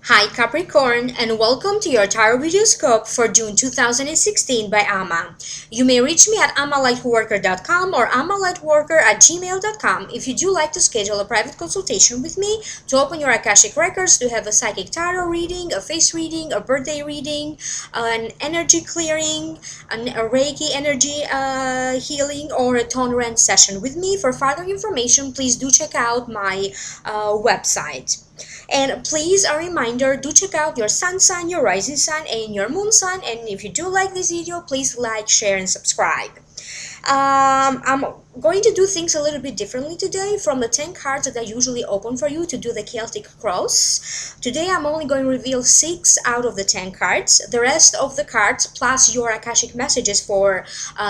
Hi Capricorn, and welcome to your TarotVideoScope for June 2016 by Amma. You may reach me at ammalightworker.com or ammalightworker@gmail.com if you do like to schedule a private consultation with me to open your Akashic records, to have a psychic tarot reading, a face reading, a birthday reading, an energy clearing, a Reiki energy healing, or a tolerance session with me. For further information, please do check out my website. And please, a reminder, do check out your sun sign, your rising sun, and your moon sign. And if you do like this video, please like, share, and subscribe. I'm going to do things a little bit differently today from the 10 cards that I usually open for you to do the Celtic cross. Today I'm only going to reveal 6 out of the 10 cards. The rest of the cards plus your Akashic messages for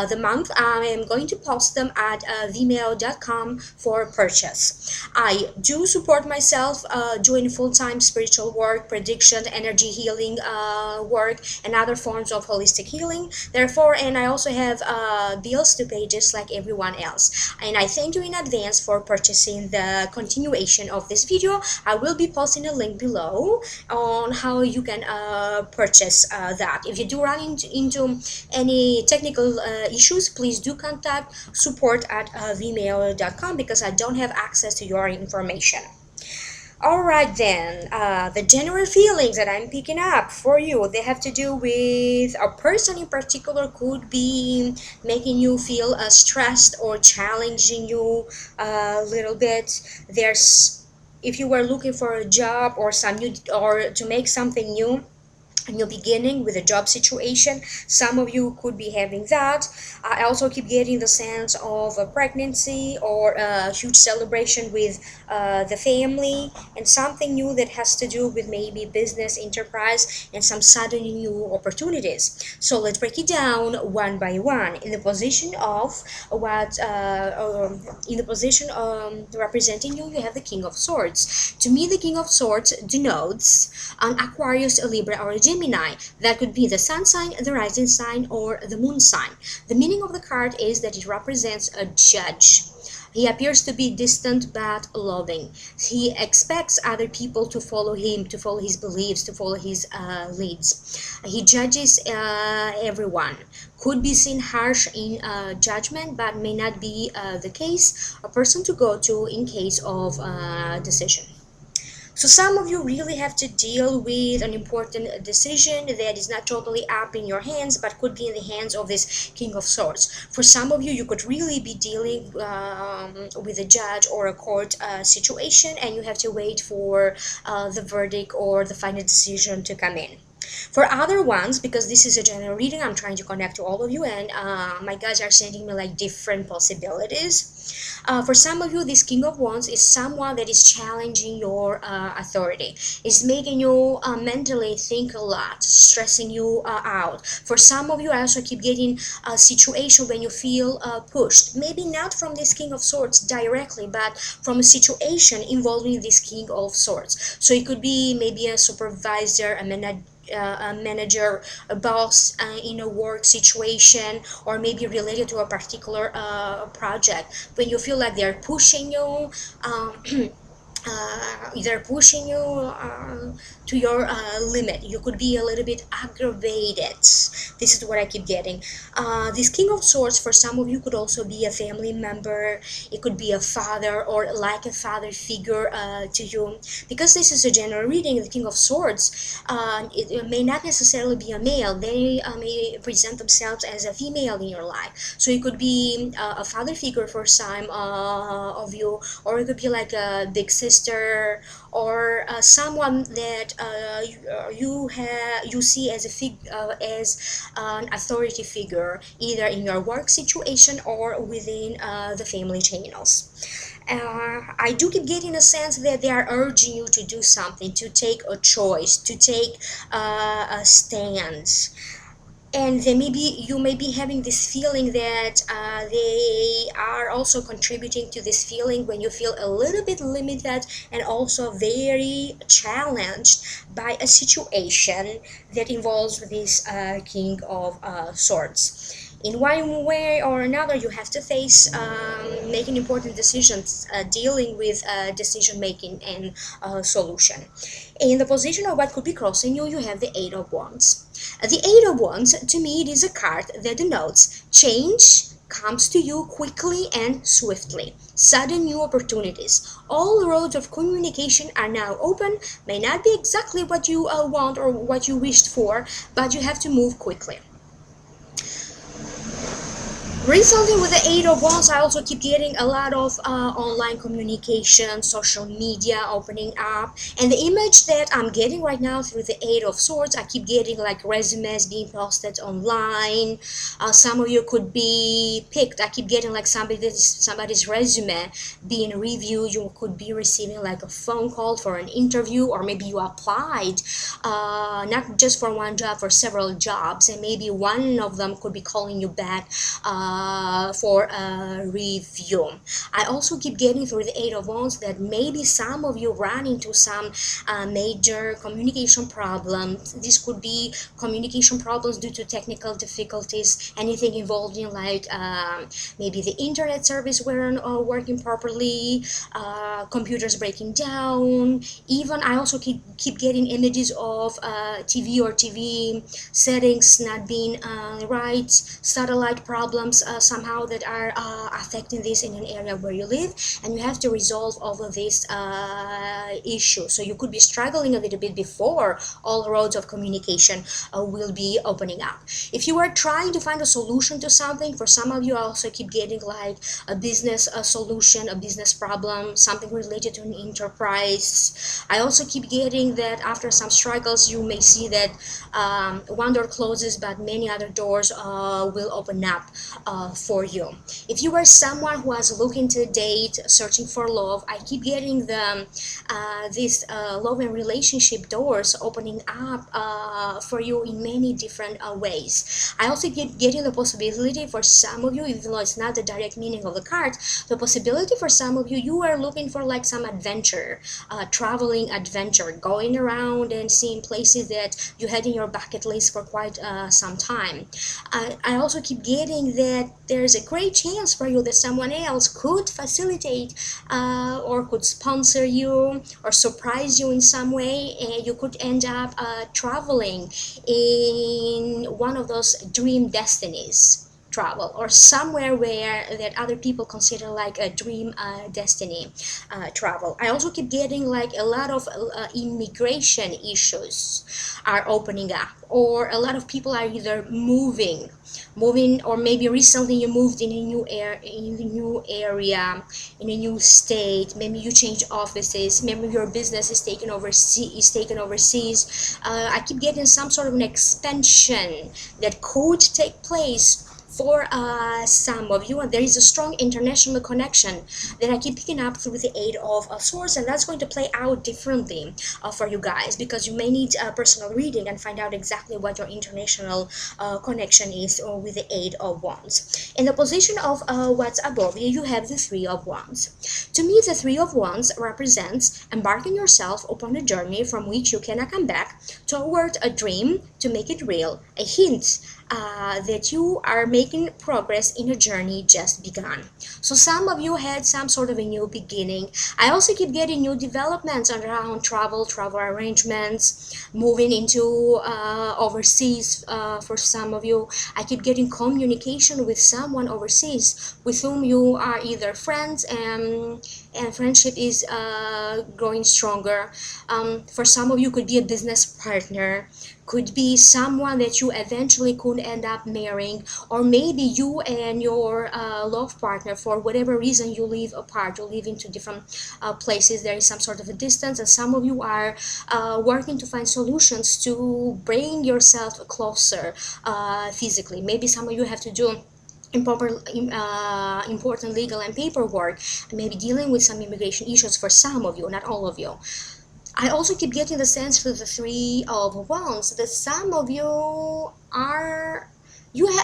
the month, I am going to post them at vimeo.com for purchase. I do support myself doing full-time spiritual work, prediction, energy healing work, and other forms of holistic healing. Therefore, and I also have bills to pay just like everyone else. And I thank you in advance for purchasing the continuation of this video. I will be posting a link below on how you can purchase that. If you do run into any technical issues, please do contact support at vimeo.com because I don't have access to your information. Alright then, the general feelings that I'm picking up for you, they have to do with a person in particular could be making you feel stressed or challenging you a little bit. If you were looking for a job or to make something new beginning with a job situation, some of you could be having that. I also keep getting the sense of a pregnancy or a huge celebration with the family, and something new that has to do with maybe business enterprise and some sudden new opportunities. So let's break it down one by one. In the position of representing you, you have the King of Swords. To me, the King of Swords denotes an Aquarius, a Libra, or a Gemini. That could be the sun sign, the rising sign, or the moon sign. The meaning of the card is that it represents a judge. He appears to be distant but loving. He expects other people to follow him, to follow his beliefs, to follow his leads. He judges everyone. Could be seen harsh in judgment, but may not be the case. A person to go to in case of decision. So some of you really have to deal with an important decision that is not totally up in your hands, but could be in the hands of this King of Swords. For some of you, you could really be dealing with a judge or a court situation, and you have to wait for the verdict or the final decision to come in. For other ones, because this is a general reading, I'm trying to connect to all of you, and my guys are sending me like different possibilities. For some of you, this King of Wands is someone that is challenging your authority, is making you mentally think a lot, stressing you out. For some of you, I also keep getting a situation when you feel pushed, maybe not from this King of Swords directly, but from a situation involving this King of Swords. So it could be maybe a supervisor, a manager, a boss in a work situation, or maybe related to a particular project, when you feel like they're pushing you to your limit. You could be a little bit aggravated. This is what I keep getting. This King of Swords for some of you could also be a family member. It could be a father or like a father figure to you. Because this is a general reading, the King of Swords, it may not necessarily be a male. They may present themselves as a female in your life. So it could be a father figure for some of you, or it could be like a big sister, or someone that you see as an authority figure, either in your work situation or within the family channels. I do keep getting a sense that they are urging you to do something, to take a choice, to take a stand. And you may be having this feeling that they are also contributing to this feeling when you feel a little bit limited and also very challenged by a situation that involves this King of Swords. In one way or another, you have to face making important decisions, dealing with decision making and solution. In the position of what could be crossing you, you have the Eight of Wands. The Eight of Wands, to me, it is a card that denotes change comes to you quickly and swiftly. Sudden new opportunities. All roads of communication are now open. May not be exactly what you want or what you wished for, but you have to move quickly. Recently, with the Eight of Wands, I also keep getting a lot of online communication, social media opening up, and the image that I'm getting right now through the Eight of Swords, I keep getting like resumes being posted online. Some of you could be picked. I keep getting like somebody's resume being reviewed. You could be receiving like a phone call for an interview, or maybe you applied not just for one job, for several jobs, and maybe one of them could be calling you back for a review. I also keep getting through the Eight of Wands that maybe some of you run into some major communication problems. This could be communication problems due to technical difficulties, anything involved in like maybe the internet service weren't working properly, computers breaking down. Even I also keep getting images of TV settings not being right, satellite problems somehow that are affecting this in an area where you live, and you have to resolve all of these issues. So you could be struggling a little bit before all roads of communication will be opening up. If you are trying to find a solution to something, for some of you I also keep getting like a business solution, a business problem, something related to an enterprise. I also keep getting that after some struggles you may see that one door closes but many other doors will open up for you. If you are someone who is looking to date, searching for love, I keep getting the these love and relationship doors opening up for you in many different ways. I also keep getting the possibility for some of you, even though it's not the direct meaning of the card, the possibility for some of you, you are looking for like some adventure, traveling adventure, going around and seeing places that you had in your bucket list for quite some time. I also keep getting that there's a great chance for you that someone else could facilitate or could sponsor you or surprise you in some way, and you could end up traveling in one of those dream destinies travel, or somewhere where that other people consider like a dream destiny travel. I also keep getting like a lot of immigration issues are opening up, or a lot of people are either moving, or maybe recently you moved in a new area, in a new state. Maybe you change offices. Maybe your business is taken overseas. I keep getting some sort of an expansion that could take place for some of you, and there is a strong international connection that I keep picking up through the Eight of Swords, and that's going to play out differently for you guys, because you may need a personal reading and find out exactly what your international connection is with the Eight of Wands. In the position of what's above you, you have the Three of Wands. To me, the Three of Wands represents embarking yourself upon a journey from which you cannot come back, toward a dream to make it real, a hint that you are making progress in a journey just begun. So some of you had some sort of a new beginning. I also keep getting new developments around travel arrangements, moving into overseas. For some of you, I keep getting communication with someone overseas with whom you are either friends, and friendship is growing stronger. For some of you, could be a business partner, could be someone that you eventually could end up marrying, or maybe you and your love partner, for whatever reason, you live apart, you live into different places, there is some sort of a distance, and some of you are working to find solutions to bring yourself closer physically. Maybe some of you have to do important legal and paperwork, maybe dealing with some immigration issues for some of you, not all of you. I also keep getting the sense for the Three of Wands that some of you are,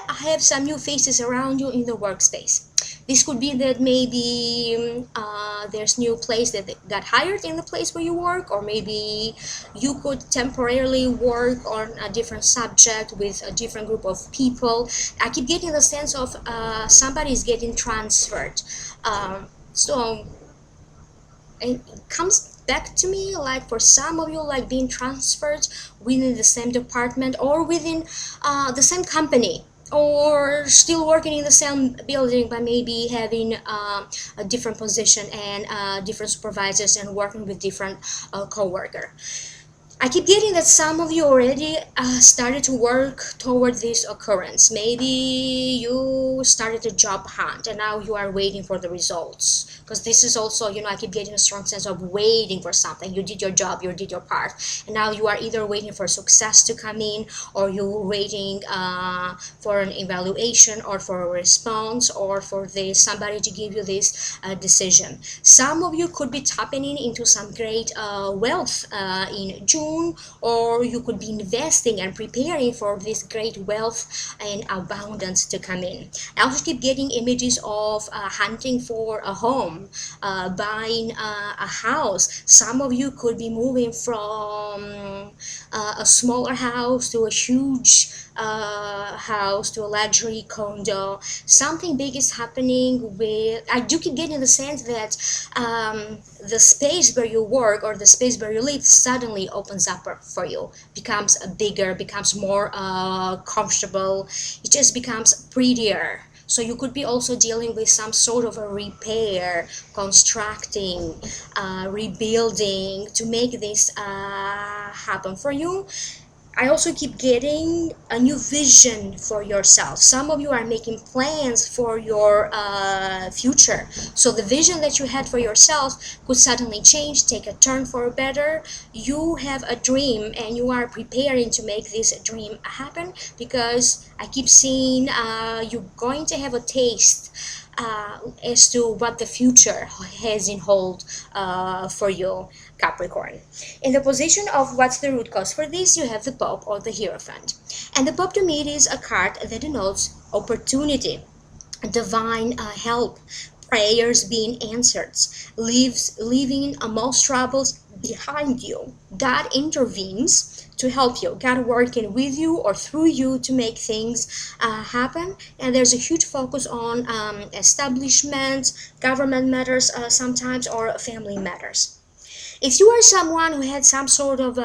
have some new faces around you in the workspace. This could be that maybe there's new place that got hired in the place where you work, or maybe you could temporarily work on a different subject with a different group of people. I keep getting the sense of somebody is getting transferred. So it comes back to me like for some of you, like being transferred within the same department or within the same company, or still working in the same building but maybe having a different position and different supervisors and working with different co-worker. I keep getting that some of you already started to work toward this occurrence. Maybe you started a job hunt and now you are waiting for the results. Because this is also, I keep getting a strong sense of waiting for something. You did your job, you did your part, and now you are either waiting for success to come in, or you're waiting for an evaluation, or for a response, or for somebody to give you this decision. Some of you could be tapping into some great wealth in June, or you could be investing and preparing for this great wealth and abundance to come in. I also keep getting images of hunting for a home, buying a house. Some of you could be moving from a smaller house to a huge house, to a luxury condo. Something big is happening with, I do keep getting the sense that the space where you work or the space where you live suddenly opens up for you, becomes bigger, becomes more comfortable, it just becomes prettier. So you could be also dealing with some sort of a repair, constructing, rebuilding to make this happen for you. I also keep getting a new vision for yourself. Some of you are making plans for your future. So the vision that you had for yourself could suddenly change, take a turn for better. You have a dream and you are preparing to make this dream happen, because I keep seeing you're going to have a taste as to what the future has in hold for you, Capricorn. In the position of what's the root cause for this, you have the Pope or the Hierophant. And the Pope to me is a card that denotes opportunity, divine help, prayers being answered, leaving most troubles behind you. God intervenes to help you, God working with you or through you to make things happen. And there's a huge focus on establishments, government matters sometimes, or family matters. If you are someone who had some sort of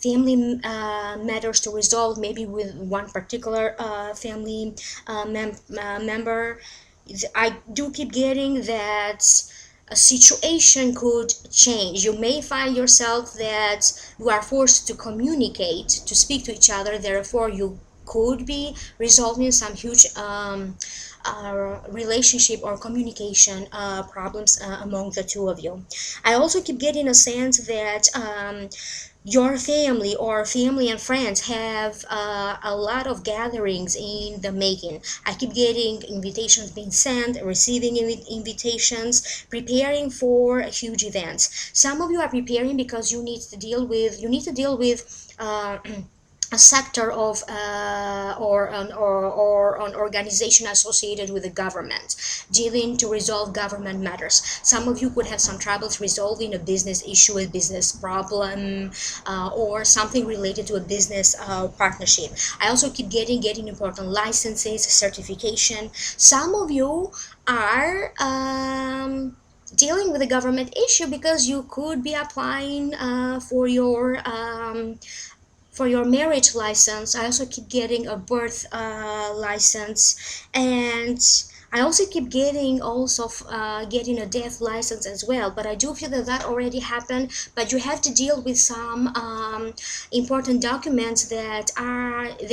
family matters to resolve, maybe with one particular family member, I do keep getting that a situation could change. You may find yourself that you are forced to communicate, to speak to each other, therefore you could be resolving some huge relationship or communication problems among the two of you. I also keep getting a sense that your family or family and friends have a lot of gatherings in the making. I keep getting invitations being sent, receiving invitations, preparing for huge events. Some of you are preparing because you need to deal with a sector of or an organization associated with the government, dealing to resolve government matters. Some of you could have some troubles resolving a business issue, a business problem, or something related to a business partnership. I also keep getting important licenses, certification. Some of you are dealing with a government issue because you could be applying for your marriage license. I also keep getting a birth license, and I also keep getting getting a death license as well. But I do feel that that already happened. But you have to deal with some important documents that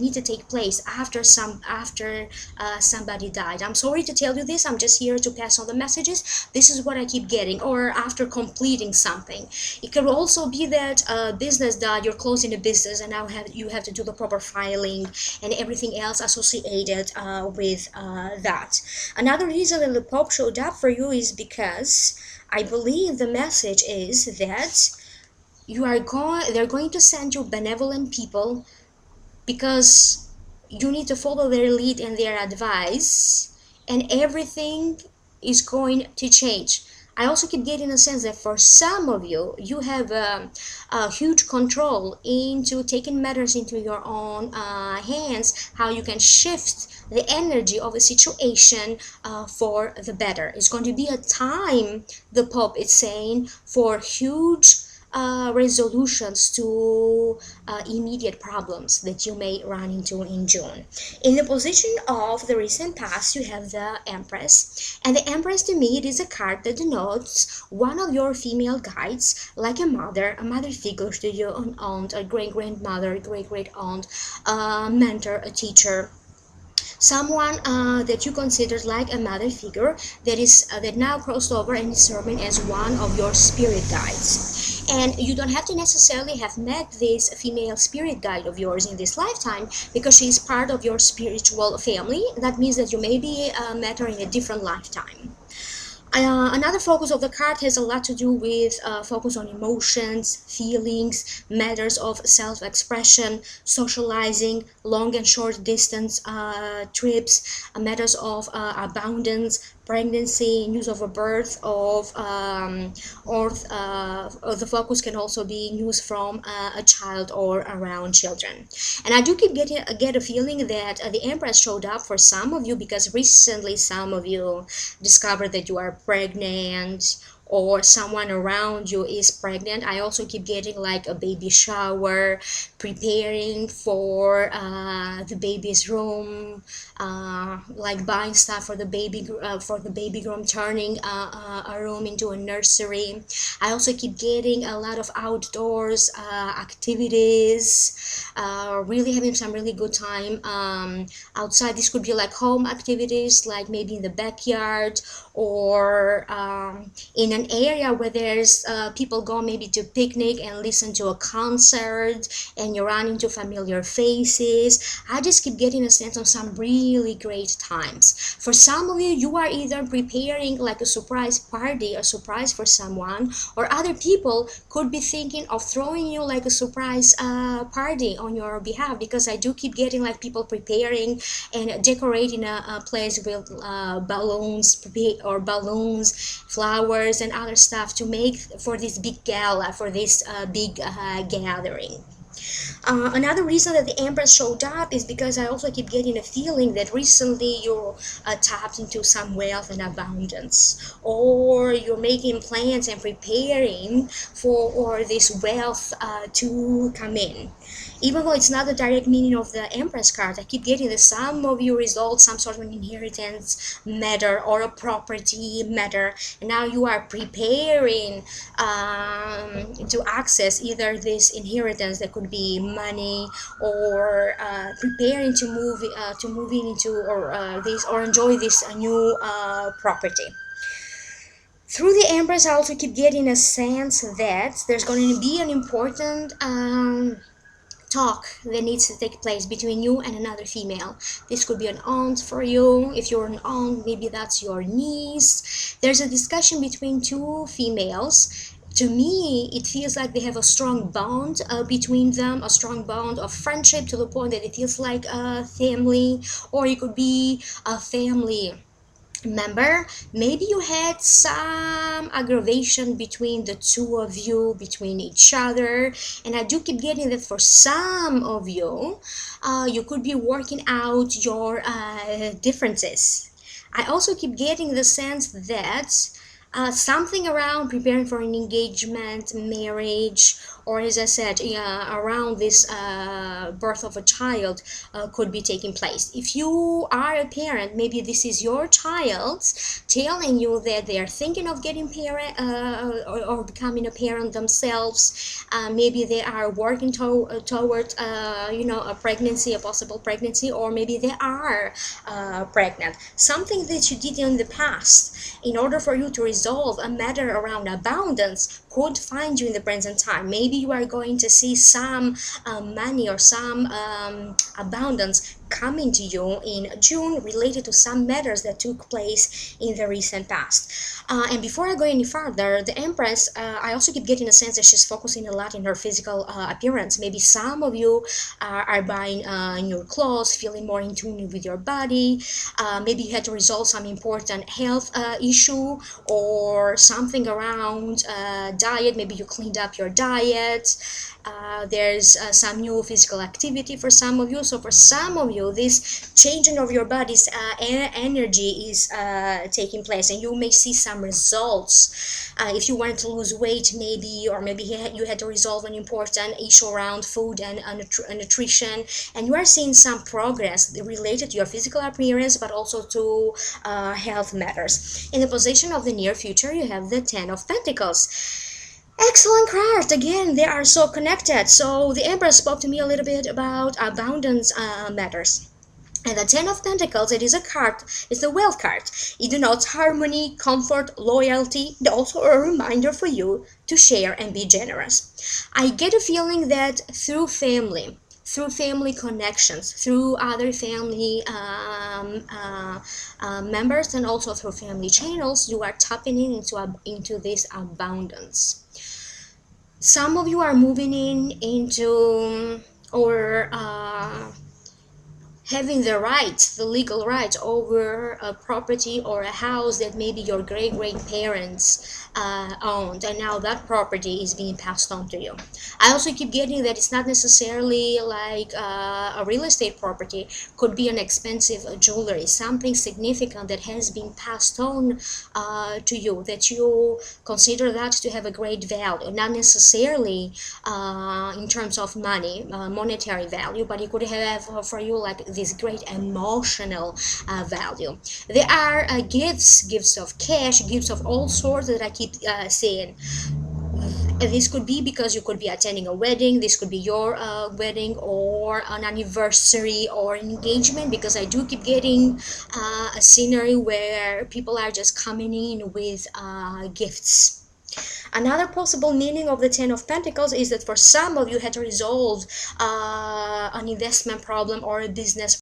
need to take place after somebody died. I'm sorry to tell you this. I'm just here to pass on the messages. This is what I keep getting. Or after completing something. It could also be that a business died. You're closing a business, and now you have to do the proper filing and everything else associated with that. Another reason that the Pope showed up for you is because I believe the message is that they're going to send you benevolent people, because you need to follow their lead and their advice, and everything is going to change. I also keep getting a sense that for some of you, you have a huge control into taking matters into your own hands, how you can shift the energy of a situation for the better. It's going to be a time, the Pope is saying, for huge resolutions to immediate problems that you may run into in June. In the position of the recent past, you have the Empress. And the Empress, to me, it is a card that denotes one of your female guides, like a mother figure to you, an aunt, a great-grandmother, great-great-aunt, a mentor, a teacher, someone that you considered like a mother figure that now crossed over and is serving as one of your spirit guides. And you don't have to necessarily have met this female spirit guide of yours in this lifetime, because she is part of your spiritual family. That means that you maybe met her in a different lifetime. Another focus of the card has a lot to do with focus on emotions, feelings, matters of self-expression, socializing, long and short distance trips, matters of abundance, pregnancy, news of a birth, or the focus can also be news from a child or around children. And I do keep get a feeling that the Empress showed up for some of you because recently some of you discovered that you are pregnant, or someone around you is pregnant. I also keep getting like a baby shower, preparing for the baby's room, like buying stuff for the baby room, turning a room into a nursery. I also keep getting a lot of outdoors activities, really having some really good time outside. This could be like home activities, like maybe in the backyard, or in an area where there's people go maybe to picnic and listen to a concert, and you run into familiar faces. I just keep getting a sense of some really great times. For some of you, you are either preparing like a surprise party, a surprise for someone, or other people could be thinking of throwing you like a surprise party on your behalf, because I do keep getting like people preparing and decorating a place with balloons, flowers, and other stuff to make for this big gala, for this big gathering. Another reason that the Empress showed up is because I also keep getting a feeling that recently you tapped into some wealth and abundance, or you're making plans and preparing for this wealth to come in. Even though it's not the direct meaning of the Empress card, I keep getting that some of you resolved some sort of an inheritance matter or a property matter, and now you are preparing to access either this inheritance, that could be money, or preparing to move into or enjoy this new property. Through the Empress, I also keep getting a sense that there's going to be an important talk that needs to take place between you and another female. This could be an aunt for you. If you're an aunt, maybe that's your niece. There's a discussion between two females. To me, it feels like they have a strong bond between them, a strong bond of friendship, to the point that it feels like a family, or it could be a family member. Maybe you had some aggravation between the two of you, between each other, and I do keep getting that for some of you, you could be working out your differences. I also keep getting the sense that something around preparing for an engagement, marriage, or as I said, around this birth of a child could be taking place. If you are a parent, maybe this is your child telling you that they are thinking of getting parent or becoming a parent themselves. Maybe they are working toward a pregnancy, a possible pregnancy, or maybe they are pregnant. Something that you did in the past in order for you to resolve a matter around abundance could find you in the present time. Maybe you are going to see some money or some abundance coming to you in June related to some matters that took place in the recent past. And before I go any further, the Empress, I also keep getting a sense that she's focusing a lot in her physical appearance. Maybe some of you are buying new clothes, feeling more in tune with your body. Maybe you had to resolve some important health issue or something around diet. Maybe you cleaned up your diet. There's some new physical activity for some of you. So for some of you, this changing of your body's energy is taking place, and you may see some results. If you want to lose weight, maybe, or maybe you had to resolve an important issue around food and nutrition, and you are seeing some progress related to your physical appearance, but also to health matters. In the position of the near future, you have the Ten of Pentacles. Excellent card. Again, they are so connected. So the Empress spoke to me a little bit about abundance matters. And the Ten of Pentacles, it is a card, it's the wealth card. It denotes harmony, comfort, loyalty, and also a reminder for you to share and be generous. I get a feeling that through family connections, through other family members, and also through family channels, you are tapping into this abundance. Some of you are moving into or having the rights, the legal rights over a property or a house that maybe your great-great-parents owned, and now that property is being passed on to you. I also keep getting that it's not necessarily like a real estate property. Could be an expensive jewelry, something significant that has been passed on to you, that you consider that to have a great value, not necessarily in terms of money, monetary value, but it could have for you like this great emotional value. There are gifts of cash, gifts of all sorts that I keep saying. And this could be because you could be attending a wedding. This could be your wedding or an anniversary or an engagement, because I do keep getting a scenery where people are just coming in with gifts. Another possible meaning of the Ten of Pentacles is that for some of you had to resolve an investment problem or a business